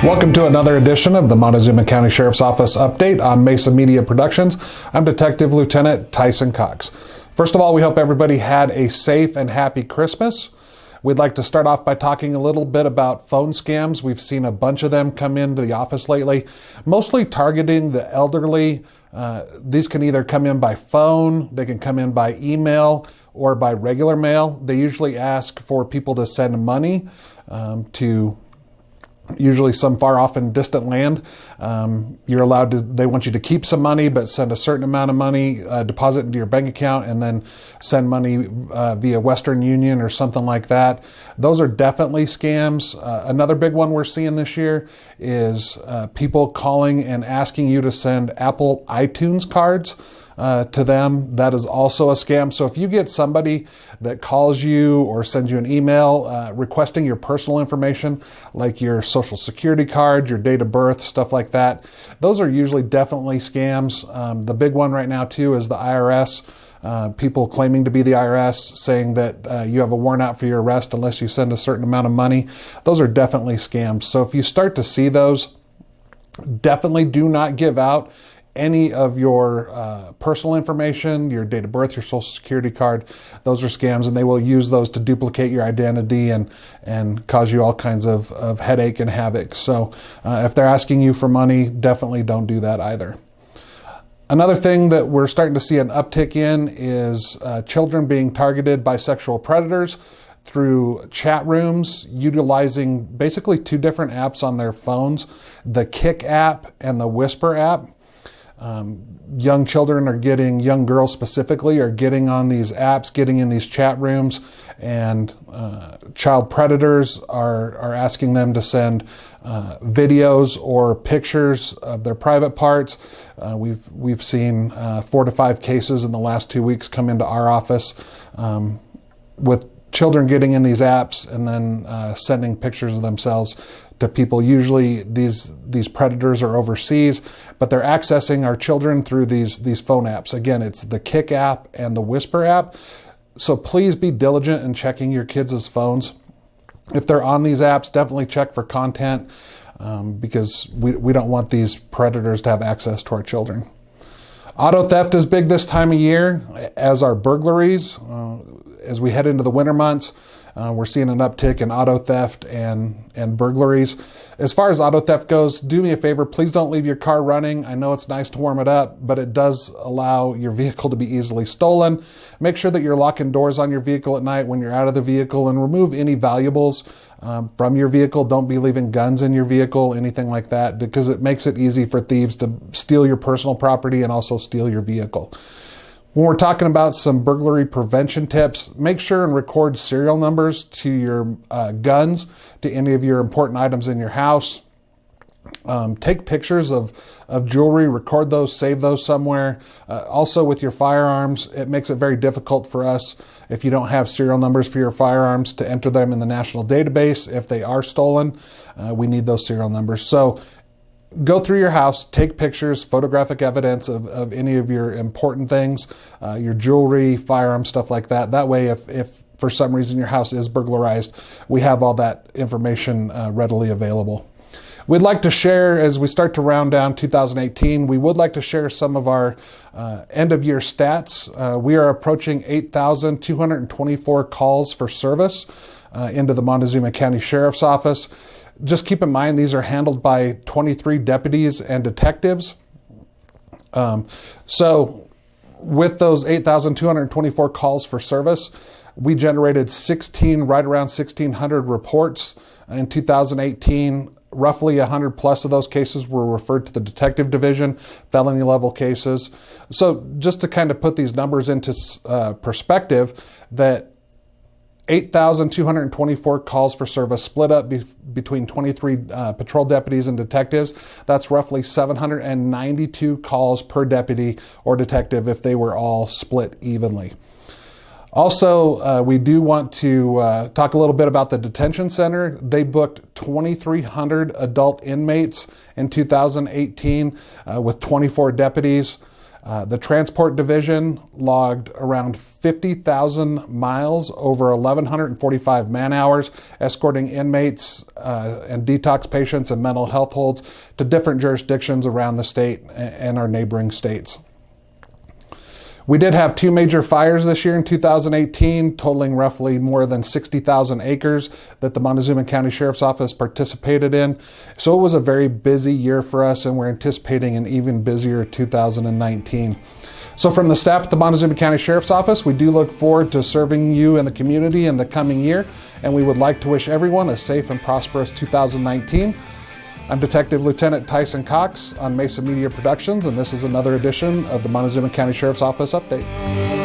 Welcome to another edition of the Montezuma County Sheriff's Office update on Mesa Media Productions. I'm Detective Lieutenant Tyson Cox. First of all, we hope everybody had a safe and happy Christmas. We'd like to start off by talking a little bit about phone scams. We've seen a bunch of them come into the office lately, mostly targeting the elderly. These can either come in by phone, they can come in by email, or by regular mail. They usually ask for people to send money to usually some far off and distant land. You're allowed to, they want you to keep some money, but send a certain amount of money, deposit into your bank account, and then send money via Western Union or something like that. Those are definitely scams. Another big one we're seeing this year is people calling and asking you to send Apple iTunes cards to them. That is also a scam. So if you get somebody that calls you or sends you an email requesting your personal information, like your social security card, your date of birth, stuff like that, those are usually definitely scams. The big one right now too is the IRS. People claiming to be the IRS saying that you have a warrant out for your arrest unless you send a certain amount of money. Those are definitely scams. So if you start to see those, definitely do not give out any of your personal information, your date of birth, your social security card. Those are scams, and they will use those to duplicate your identity and cause you all kinds of headache and havoc. So if they're asking you for money, definitely don't do that either. Another thing that we're starting to see an uptick in is children being targeted by sexual predators through chat rooms, utilizing basically two different apps on their phones, the Kick app and the Whisper app. Young children are getting, young girls specifically, are getting on these apps, getting in these chat rooms, and child predators are asking them to send videos or pictures of their private parts. We've seen 4 to 5 cases in the last 2 weeks come into our office with children getting in these apps and then sending pictures of themselves to people. Usually these predators are overseas, but they're accessing our children through these phone apps. Again, it's the Kick app and the Whisper app. So please be diligent in checking your kids' phones. If they're on these apps, definitely check for content because we don't want these predators to have access to our children. Auto theft is big this time of year, as are burglaries. As we head into the winter months, we're seeing an uptick in auto theft and burglaries. As far as auto theft goes, do me a favor, please don't leave your car running. I know it's nice to warm it up, but it does allow your vehicle to be easily stolen. Make sure that you're locking doors on your vehicle at night when you're out of the vehicle, and remove any valuables from your vehicle. Don't be leaving guns in your vehicle, anything like that, because it makes it easy for thieves to steal your personal property and also steal your vehicle. When we're talking about some burglary prevention tips, make sure and record serial numbers to your guns, to any of your important items in your house. Take pictures of jewelry, record those, save those somewhere. Also with your firearms, it makes it very difficult for us, if you don't have serial numbers for your firearms, to enter them in the national database. If they are stolen, we need those serial numbers. So go through your house, take pictures, photographic evidence of any of your important things, your jewelry, firearms, stuff like that. That way, if for some reason your house is burglarized, we have all that information readily available. We'd like to share, as we start to round down 2018, we would like to share some of our end-of-year stats. We are approaching 8,224 calls for service into the Montezuma County Sheriff's Office. Just keep in mind, these are handled by 23 deputies and detectives. So with those 8,224 calls for service, we generated right around 1,600 reports in 2018. Roughly 100 plus of those cases were referred to the detective division, felony level cases. So just to kind of put these numbers into perspective, that 8,224 calls for service split up between 23 patrol deputies and detectives. That's roughly 792 calls per deputy or detective if they were all split evenly. Also, we do want to talk a little bit about the detention center. They booked 2,300 adult inmates in 2018 with 24 deputies. The Transport Division logged around 50,000 miles, over 1,145 man-hours, escorting inmates and detox patients and mental health holds to different jurisdictions around the state and our neighboring states. We did have 2 major fires this year in 2018, totaling roughly more than 60,000 acres that the Montezuma County Sheriff's Office participated in. So it was a very busy year for us, and we're anticipating an even busier 2019. So from the staff at the Montezuma County Sheriff's Office, we do look forward to serving you in the community in the coming year, and we would like to wish everyone a safe and prosperous 2019. I'm Detective Lieutenant Tyson Cox on Mesa Media Productions, and this is another edition of the Montezuma County Sheriff's Office Update.